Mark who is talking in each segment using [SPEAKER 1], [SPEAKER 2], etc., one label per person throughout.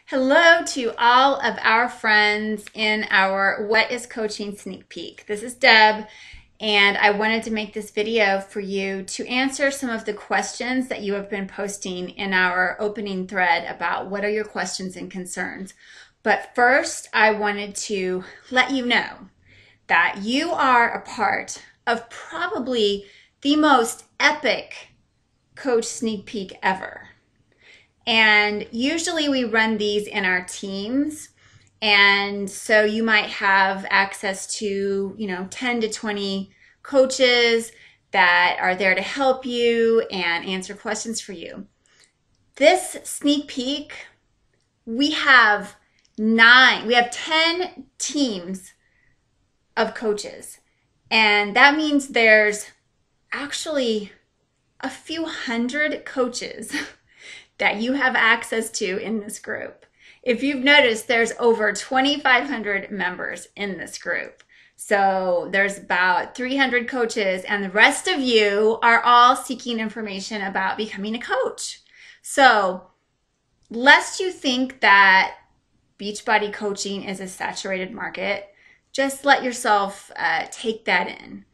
[SPEAKER 1] Hello to all of our friends in our What is Coaching sneak peek. This is Deb, and I wanted to make this video for you to answer some of the questions that you have been posting in our opening thread about what are your questions and concerns. But first, I wanted to let you know that you are a part of probably the most epic coach sneak peek ever. And usually we run these in our teams. And so you might have access to, 10 to 20 coaches that are there to help you and answer questions for you. This sneak peek, we have 10 teams of coaches. And that means there's actually a few hundred coaches that you have access to in this group. If you've noticed, there's over 2,500 members in this group. So there's about 300 coaches, and the rest of you are all seeking information about becoming a coach. So lest you think that Beachbody Coaching is a saturated market, just let yourself take that in.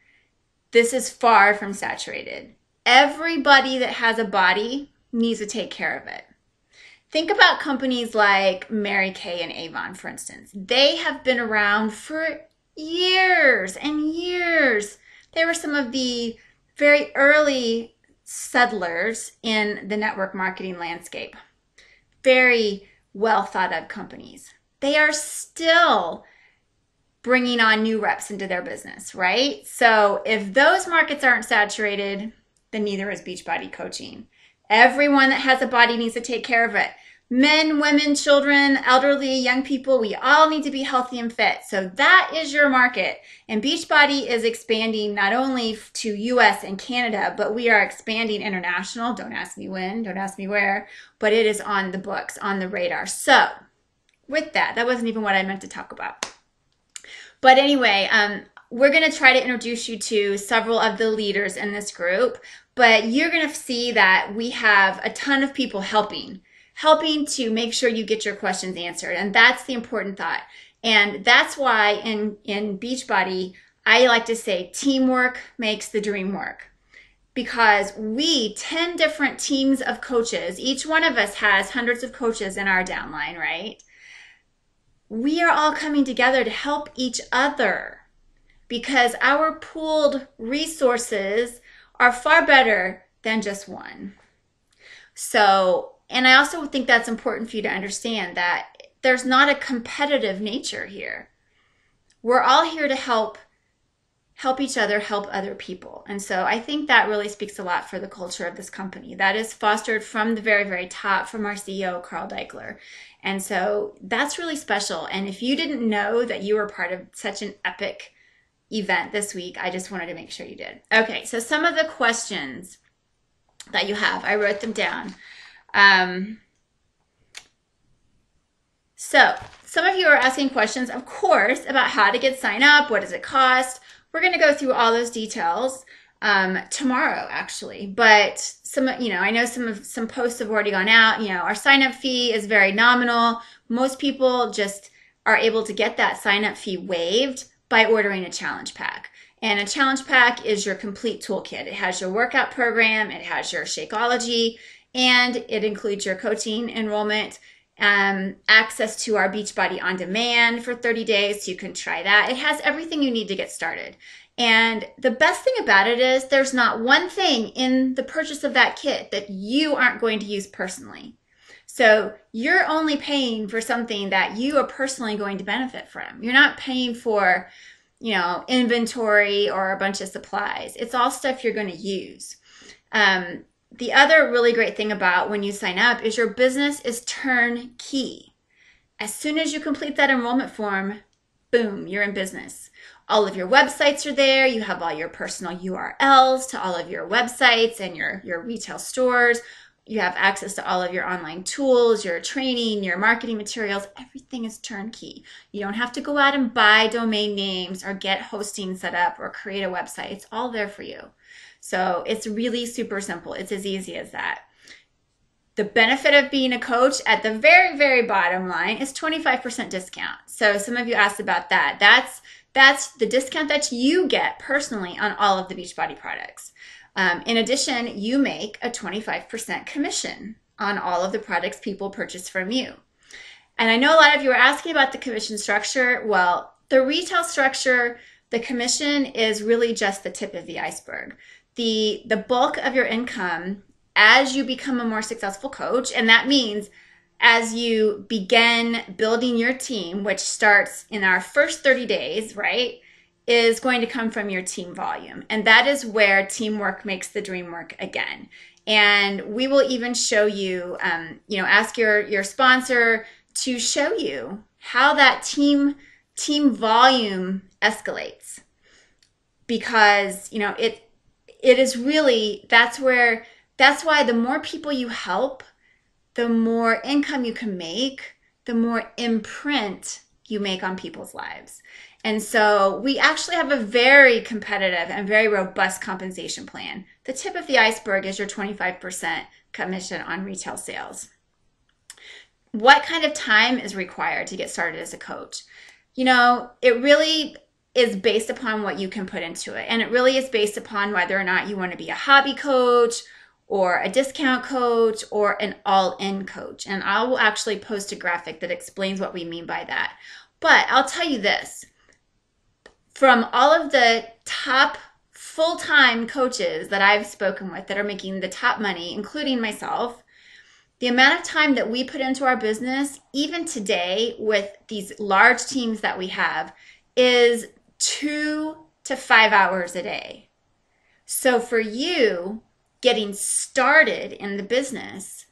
[SPEAKER 1] This is far from saturated. Everybody that has a body needs to take care of it. Think about companies like Mary Kay and Avon, for instance. They have been around for years and years. They were some of the very early settlers in the network marketing landscape. Very well thought of companies. They are still bringing on new reps into their business, right? So if those markets aren't saturated, then neither is Beachbody Coaching. Everyone that has a body needs to take care of it. Men, women, children, elderly, young people, we all need to be healthy and fit. So that is your market. And Beachbody is expanding not only to US and Canada, but we are expanding international. Don't ask me when, don't ask me where, but it is on the books, on the radar. So with that wasn't even what I meant to talk about. But anyway, we're going to try to introduce you to several of the leaders in this group, but you're going to see that we have a ton of people helping to make sure you get your questions answered. And that's the important thought. And that's why in Beachbody, I like to say teamwork makes the dream work. Because 10 different teams of coaches, each one of us has hundreds of coaches in our downline, right? We are all coming together to help each other because our pooled resources are far better than just one. So, and I also think that's important for you to understand that there's not a competitive nature here. We're all here to help each other, help other people. And so I think that really speaks a lot for the culture of this company. That is fostered from the very, very top from our CEO, Carl Deichler. And so that's really special. And if you didn't know that you were part of such an epic event this week, I just wanted to make sure you did. Okay, so some of the questions that you have, I wrote them down. So some of you are asking questions, of course, about how to get signed up, what does it cost? We're going to go through all those details tomorrow, actually. But I know some posts have already gone out. Our sign up fee is very nominal. Most people just are able to get that sign up fee waived by ordering a challenge pack. And a challenge pack is your complete toolkit. It has your workout program, it has your Shakeology, and it includes your coaching enrollment, access to our Beachbody On Demand for 30 days, so you can try that. It has everything you need to get started. And the best thing about it is there's not one thing in the purchase of that kit that you aren't going to use personally. So you're only paying for something that you are personally going to benefit from. You're not paying for, inventory or a bunch of supplies. It's all stuff you're going to use. The other really great thing about when you sign up is your business is turnkey. As soon as you complete that enrollment form, boom, you're in business. All of your websites are there. You have all your personal URLs to all of your websites and your retail stores. You have access to all of your online tools, your training, your marketing materials. Everything is turnkey. You don't have to go out and buy domain names or get hosting set up or create a website. It's all there for you. So it's really super simple. It's as easy as that. The benefit of being a coach at the very, very bottom line is 25% discount. So some of you asked about that. That's the discount that you get personally on all of the Beachbody products. In addition, you make a 25% commission on all of the products people purchase from you. And I know a lot of you are asking about the commission structure. Well, the retail structure, the commission is really just the tip of the iceberg. The bulk of your income as you become a more successful coach, and that means as you begin building your team, which starts in our first 30 days, right, is going to come from your team volume. And that is where teamwork makes the dream work again. And we will even show you, ask your sponsor to show you how that team volume escalates. Because, it is really, that's why the more people you help, the more income you can make, the more imprint you make on people's lives. And so we actually have a very competitive and very robust compensation plan. The tip of the iceberg is your 25% commission on retail sales. What kind of time is required to get started as a coach? It really is based upon what you can put into it. And it really is based upon whether or not you want to be a hobby coach or a discount coach or an all-in coach. And I will actually post a graphic that explains what we mean by that. But I'll tell you this, from all of the top full-time coaches that I've spoken with that are making the top money, including myself, the amount of time that we put into our business, even today with these large teams that we have, is 2 to 5 hours a day. So for you, getting started in the business,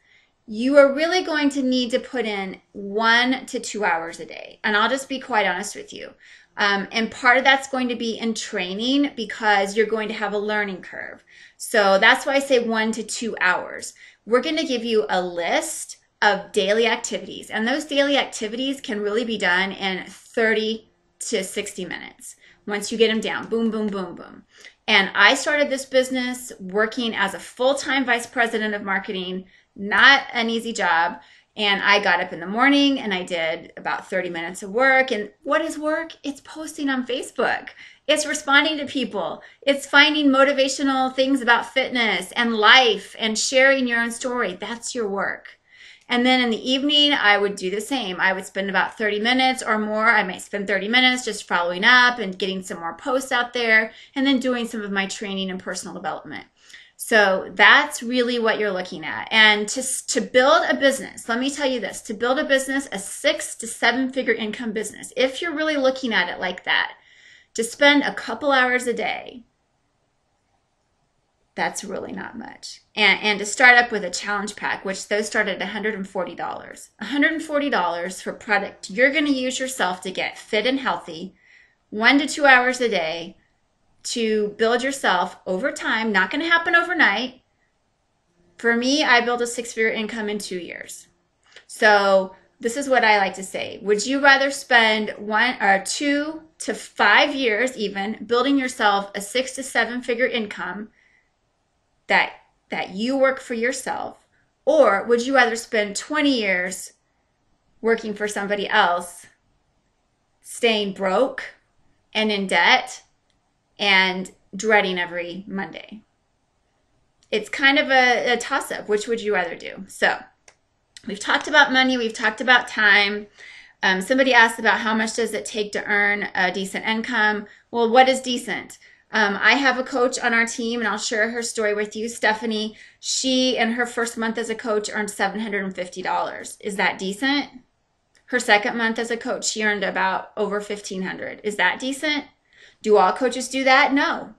[SPEAKER 1] you are really going to need to put in 1 to 2 hours a day. And I'll just be quite honest with you. And part of that's going to be in training because you're going to have a learning curve. So that's why I say 1 to 2 hours. We're going to give you a list of daily activities. And those daily activities can really be done in 30 to 60 minutes. Once you get them down, boom, boom, boom, boom. And I started this business working as a full-time vice president of marketing, not an easy job. And I got up in the morning and I did about 30 minutes of work. And what is work? It's posting on Facebook. It's responding to people. It's finding motivational things about fitness and life and sharing your own story. That's your work. And then in the evening, I would do the same. I would spend about 30 minutes or more. I might spend 30 minutes just following up and getting some more posts out there and then doing some of my training and personal development. So that's really what you're looking at. And to build a business, let me tell you this, to build a business, a 6 to 7 figure income business, if you're really looking at it like that, to spend a couple hours a day, that's really not much. And to start up with a challenge pack, which those start at $140. $140 for product you're going to use yourself to get fit and healthy, 1 to 2 hours a day, to build yourself over time. Not going to happen overnight. For me, I built a 6-figure income in 2 years. So this is what I like to say. Would you rather spend 1 or 2 to 5 years even building yourself a 6 to 7 figure income that you work for yourself, or would you rather spend 20 years working for somebody else, staying broke and in debt and dreading every Monday? It's kind of a toss-up. Which would you rather do? So we've talked about money. We've talked about time. Somebody asked about how much does it take to earn a decent income. Well, what is decent? I have a coach on our team, and I'll share her story with you. Stephanie, she, in her first month as a coach, earned $750. Is that decent? Her second month as a coach, she earned about over $1,500. Is that decent? Do all coaches do that? No.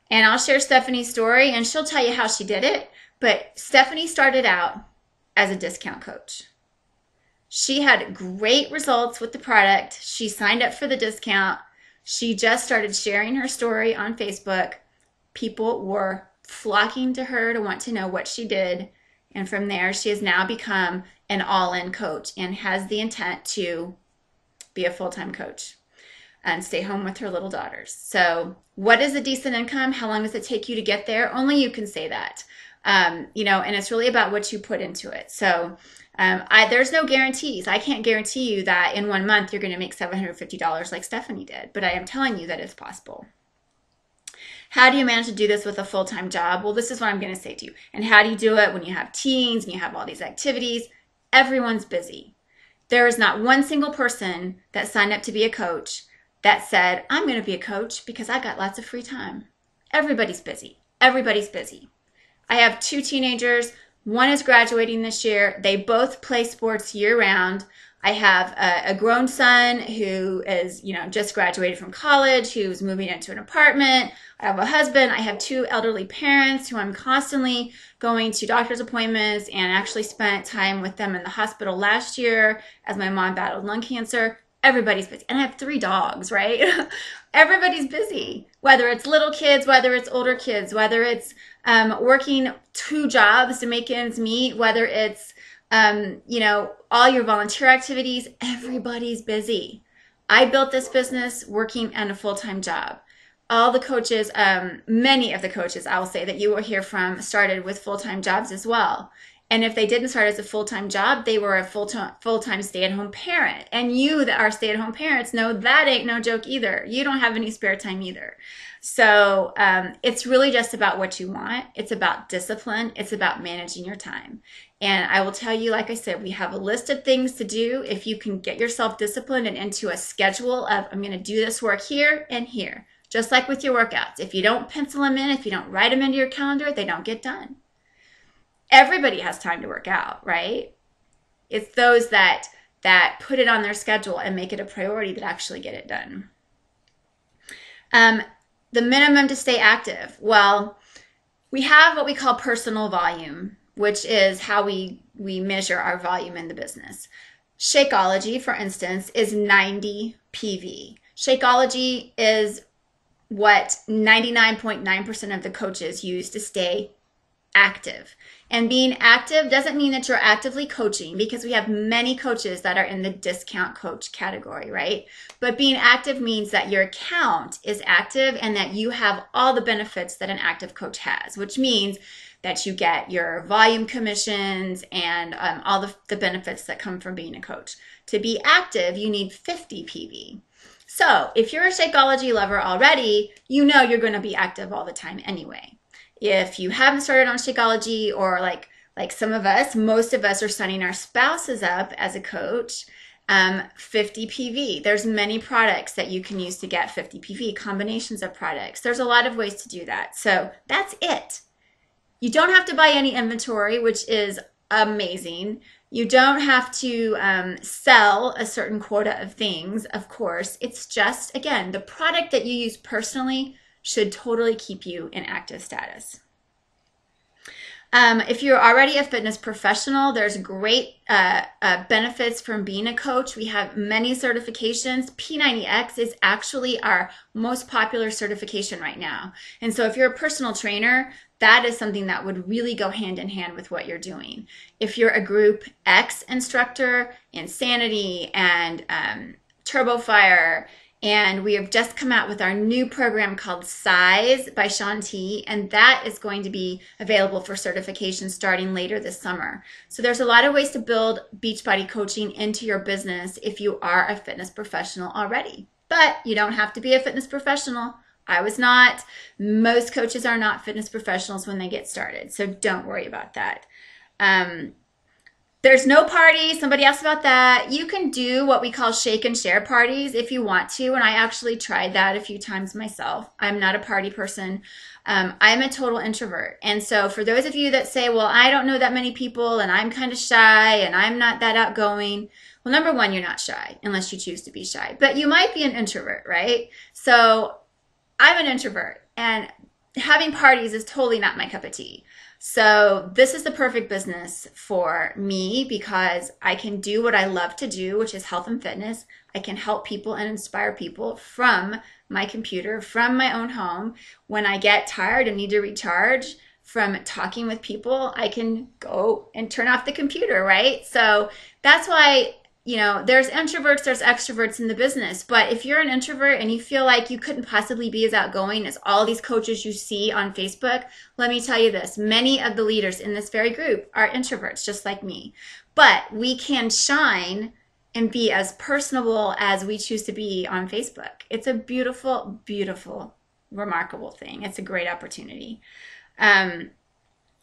[SPEAKER 1] And I'll share Stephanie's story, and she'll tell you how she did it. But Stephanie started out as a discount coach. She had great results with the product. She signed up for the discount. She just started sharing her story on Facebook. People were flocking to her to want to know what she did. And from there, she has now become an all-in coach and has the intent to be a full-time coach and stay home with her little daughters. So what is a decent income? How long does it take you to get there? Only you can say that. And it's really about what you put into it. So there's no guarantees. I can't guarantee you that in 1 month you're going to make $750 like Stephanie did, but I am telling you that it's possible. How do you manage to do this with a full-time job? Well, this is what I'm going to say to you. And how do you do it when you have teens and you have all these activities? Everyone's busy. There is not one single person that signed up to be a coach that said, I'm going to be a coach because I got lots of free time. Everybody's busy. Everybody's busy. I have 2 teenagers. One is graduating this year. They both play sports year-round. I have a grown son who is, just graduated from college, who's moving into an apartment. I have a husband. I have 2 elderly parents who I'm constantly going to doctor's appointments, and actually spent time with them in the hospital last year as my mom battled lung cancer. Everybody's busy. And I have 3 dogs, right? Everybody's busy, whether it's little kids, whether it's older kids, whether it's working 2 jobs to make ends meet, whether it's all your volunteer activities. Everybody's busy. I built this business working in a full-time job. All the coaches, many of the coaches I will say that you will hear from, started with full-time jobs as well. And if they didn't start as a full-time job, they were a full-time stay-at-home parent. And you that are stay-at-home parents know that ain't no joke either. You don't have any spare time either. So it's really just about what you want. It's about discipline. It's about managing your time. And I will tell you, like I said, we have a list of things to do. If you can get yourself disciplined and into a schedule of, I'm going to do this work here and here, just like with your workouts. If you don't pencil them in, if you don't write them into your calendar, they don't get done. Everybody has time to work out, right? It's those that put it on their schedule and make it a priority that actually get it done. The minimum to stay active. Well, we have what we call personal volume, which is how we measure our volume in the business. Shakeology, for instance, is 90 PV. Shakeology is what 99.9% of the coaches use to stay active. And being active doesn't mean that you're actively coaching, because we have many coaches that are in the discount coach category, right? But being active means that your account is active and that you have all the benefits that an active coach has, which means that you get your volume commissions and all the benefits that come from being a coach. To be active, you need 50 PV. So if you're a Shakeology lover already, you know you're going to be active all the time anyway. If you haven't started on Shakeology, or like some of us, most of us are signing our spouses up as a coach, 50 PV. There's many products that you can use to get 50 PV, combinations of products. There's a lot of ways to do that. So that's it. You don't have to buy any inventory, which is amazing. You don't have to sell a certain quota of things, of course. It's just, again, the product that you use personally should totally keep you in active status. If you're already a fitness professional, there's great benefits from being a coach. We have many certifications. P90X is actually our most popular certification right now. And so if you're a personal trainer, that is something that would really go hand in hand with what you're doing. If you're a Group X instructor, Insanity and Turbo Fire, and we have just come out with our new program called Size by Shaun T, and that is going to be available for certification starting later this summer. So there's a lot of ways to build Beachbody coaching into your business if you are a fitness professional already. But you don't have to be a fitness professional. I was not. Most coaches are not fitness professionals when they get started, so don't worry about that. There's no party. Somebody asked about that. You can do what we call shake and share parties if you want to, and I actually tried that a few times myself. I'm not a party person. I'm a total introvert. And so for those of you that say, well, I don't know that many people and I'm kind of shy and I'm not that outgoing. Well, number one, you're not shy unless you choose to be shy, but you might be an introvert, right? So I'm an introvert, and having parties is totally not my cup of tea. So this is the perfect business for me because I can do what I love to do, which is health and fitness. I can help people and inspire people from my computer, from my own home. When I get tired and need to recharge from talking with people, I can go and turn off the computer, right? So that's why you know, there's introverts, there's extroverts in the business. But if you're an introvert and you feel like you couldn't possibly be as outgoing as all these coaches you see on Facebook, let me tell you this. Many of the leaders in this very group are introverts, just like me. But we can shine and be as personable as we choose to be on Facebook. It's a beautiful, beautiful, remarkable thing. It's a great opportunity.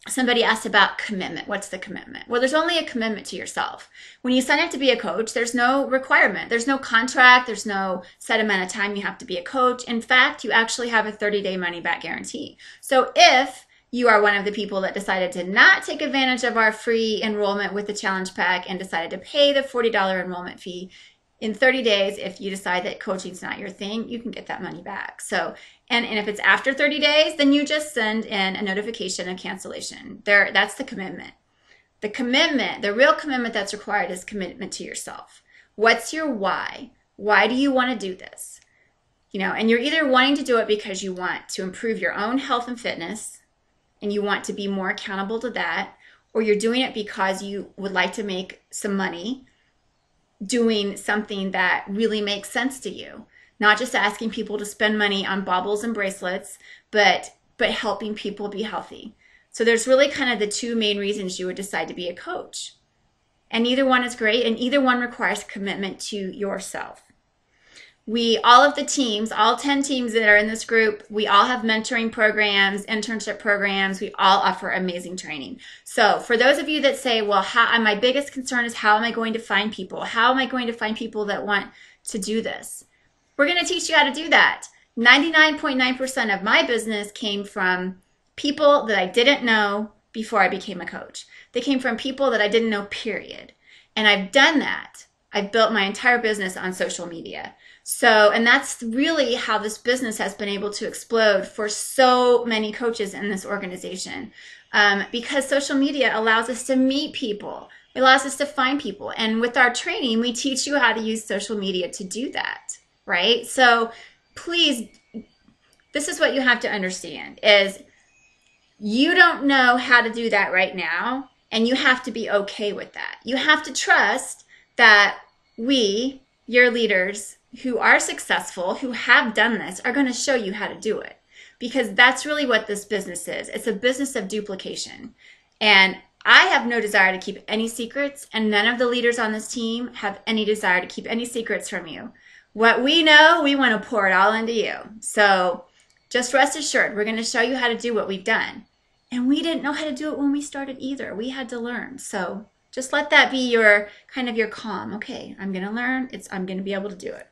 [SPEAKER 1] Somebody asked about commitment. What's the commitment? Well, there's only a commitment to yourself. When you sign up to be a coach, there's no requirement. There's no contract. There's no set amount of time you have to be a coach. In fact, you actually have a 30-day money-back guarantee. So if you are one of the people that decided to not take advantage of our free enrollment with the challenge pack and decided to pay the $40 enrollment fee, in 30 days, if you decide that coaching is not your thing, you can get that money back. So, and if it's after 30 days, then you just send in a notification of cancellation. That's the commitment. The commitment, the real commitment that's required is commitment to yourself. What's your why? Why do you want to do this? You know, and you're either wanting to do it because you want to improve your own health and fitness, and you want to be more accountable to that, or you're doing it because you would like to make some money doing something that really makes sense to you. Not just asking people to spend money on baubles and bracelets, but helping people be healthy. So there's really kind of the two main reasons you would decide to be a coach. And either one is great, and either one requires commitment to yourself. All of the teams, all 10 teams that are in this group, we all have mentoring programs, internship programs. We all offer amazing training. So for those of you that say, well, my biggest concern is how am I going to find people? How am I going to find people that want to do this? We're going to teach you how to do that. 99.9% of my business came from people that I didn't know before I became a coach. They came from people that I didn't know, period. And I've done that. I've built my entire business on social media. So, and that's really how this business has been able to explode for so many coaches in this organization. Because social media allows us to meet people. It allows us to find people. And with our training, we teach you how to use social media to do that, right? So please, this is what you have to understand is you don't know how to do that right now, and you have to be okay with that. You have to trust that we, your leaders, who are successful, who have done this, are going to show you how to do it. Because that's really what this business is. It's a business of duplication. And I have no desire to keep any secrets, and none of the leaders on this team have any desire to keep any secrets from you. What we know, we want to pour it all into you. So just rest assured, we're going to show you how to do what we've done. And we didn't know how to do it when we started either. We had to learn. So just let that be your kind of your calm. Okay, I'm going to learn. I'm going to be able to do it.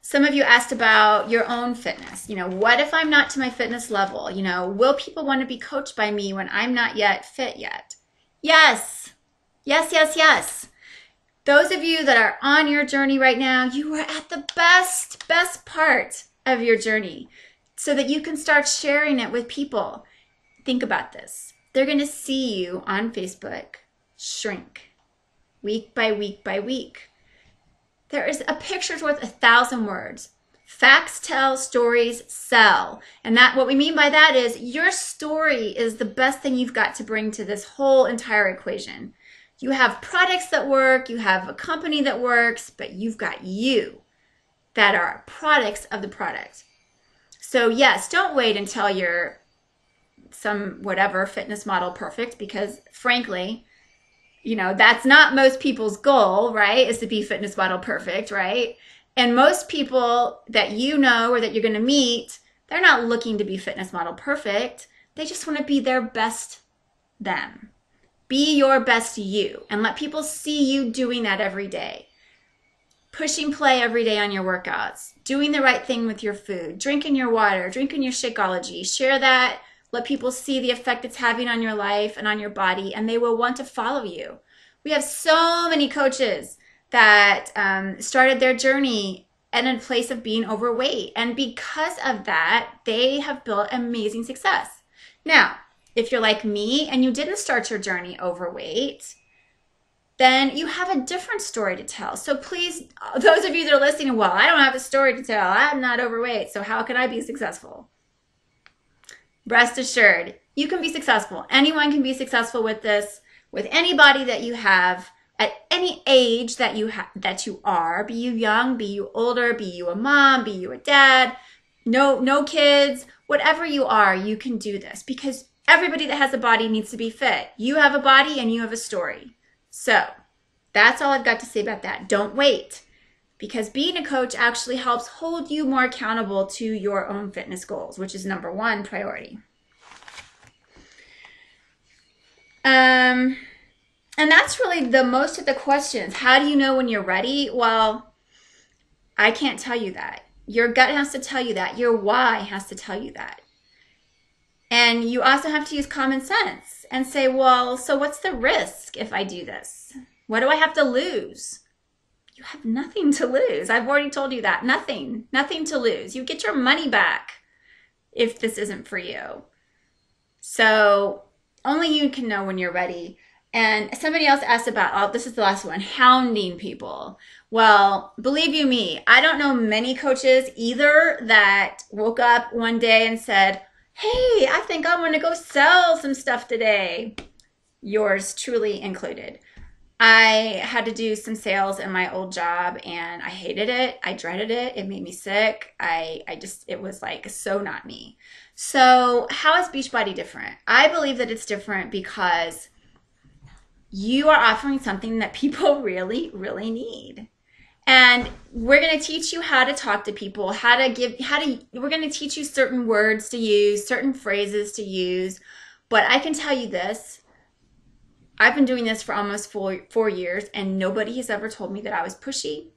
[SPEAKER 1] Some of you asked about your own fitness. You know, what if I'm not to my fitness level? You know, will people want to be coached by me when I'm not yet fit yet? Yes. Yes, yes, yes. Those of you that are on your journey right now, you are at the best part of your journey so that you can start sharing it with people. Think about this. They're going to see you on Facebook shrink week by week by week. There is a picture's worth 1,000 words. Facts tell, stories sell. And that what we mean by that is your story is the best thing you've got to bring to this whole entire equation. You have products that work, you have a company that works, but you've got you that are products of the product. So yes, don't wait until you're some whatever fitness model perfect, because frankly, you know, that's not most people's goal, right? Is to be fitness model perfect, right? And most people that you know or that you're going to meet, they're not looking to be fitness model perfect. They just want to be their best them. Be your best you and let people see you doing that every day. Pushing play every day on your workouts, doing the right thing with your food, drinking your water, drinking your Shakeology. Share that. Let people see the effect it's having on your life and on your body, and they will want to follow you. We have so many coaches that started their journey in a place of being overweight. And because of that, they have built amazing success. Now, if you're like me and you didn't start your journey overweight, then you have a different story to tell. So please, those of you that are listening, well, I don't have a story to tell. I'm not overweight, so how can I be successful? Rest assured, you can be successful. Anyone can be successful with this. with any body that you have at any age that you are, be you young, be you older, be you a mom, be you a dad, no kids, whatever you are, you can do this because everybody that has a body needs to be fit. You have a body and you have a story. So that's all I've got to say about that. Don't wait, because being a coach actually helps hold you more accountable to your own fitness goals, which is number one priority. And that's really the most of the questions. How do you know when you're ready? Well, I can't tell you that. Your gut has to tell you that. Your why has to tell you that. And you also have to use common sense and say, well, so what's the risk if I do this? What do I have to lose? You have nothing to lose. I've already told you that. Nothing to lose. You get your money back if this isn't for you. So only you can know when you're ready. And somebody else asked about, this is the last one, hounding people. Well, believe you me, I don't know many coaches either that woke up one day and said, hey, I think I want to go sell some stuff today. Yours truly included. I had to do some sales in my old job and I hated it. I dreaded it. It made me sick. It was like so not me. So how is Beachbody different? I believe that it's different because you are offering something that people really, really need. And we're going to teach you how to talk to people, we're going to teach you certain words to use, certain phrases to use. But I can tell you this, I've been doing this for almost 4 years and nobody has ever told me that I was pushy.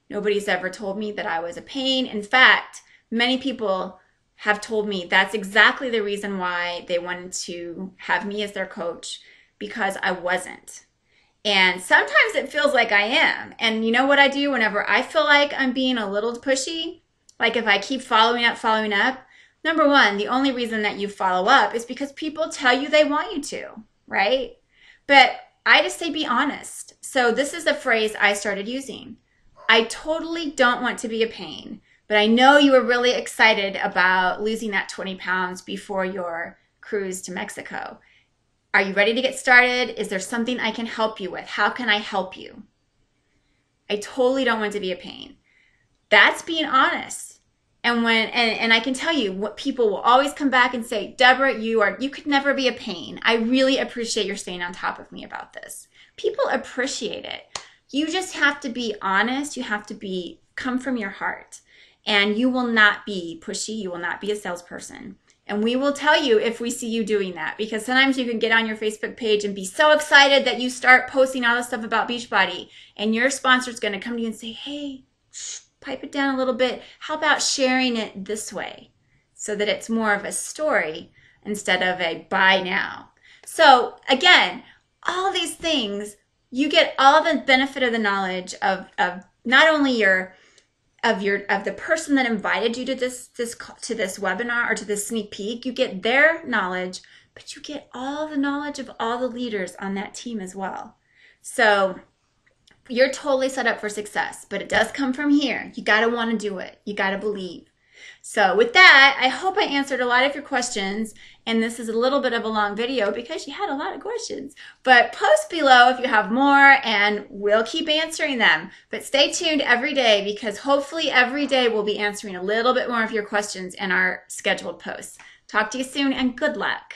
[SPEAKER 1] Nobody's ever told me that I was a pain. In fact, many people have told me that's exactly the reason why they wanted to have me as their coach, because I wasn't. And sometimes it feels like I am. And you know what I do whenever I feel like I'm being a little pushy? Like if I keep following up, number one, the only reason that you follow up is because people tell you they want you to, right? But I just say be honest. So this is the phrase I started using. I totally don't want to be a pain, but I know you were really excited about losing that 20 pounds before your cruise to Mexico. Are you ready to get started? Is there something I can help you with? How can I help you? I totally don't want to be a pain. That's being honest. And I can tell you what people will always come back and say, Deborah, you could never be a pain. I really appreciate your staying on top of me about this. People appreciate it. You just have to be honest. You have to come from your heart. And you will not be pushy. You will not be a salesperson. And we will tell you if we see you doing that, because sometimes you can get on your Facebook page and be so excited that you start posting all this stuff about Beachbody, and your sponsor's going to come to you and say, hey, pipe it down a little bit. How about sharing it this way so that it's more of a story instead of a buy now? So again, all these things, you get all the benefit of the knowledge of not only of the person that invited you to this webinar or to this sneak peek. You get their knowledge, but you get all the knowledge of all the leaders on that team as well. So you're totally set up for success, but it does come from here. You got to want to do it. You got to believe. So with that, I hope I answered a lot of your questions, and this is a little bit of a long video because you had a lot of questions. But post below if you have more, and we'll keep answering them. But stay tuned every day, because hopefully every day we'll be answering a little bit more of your questions in our scheduled posts. Talk to you soon, and good luck.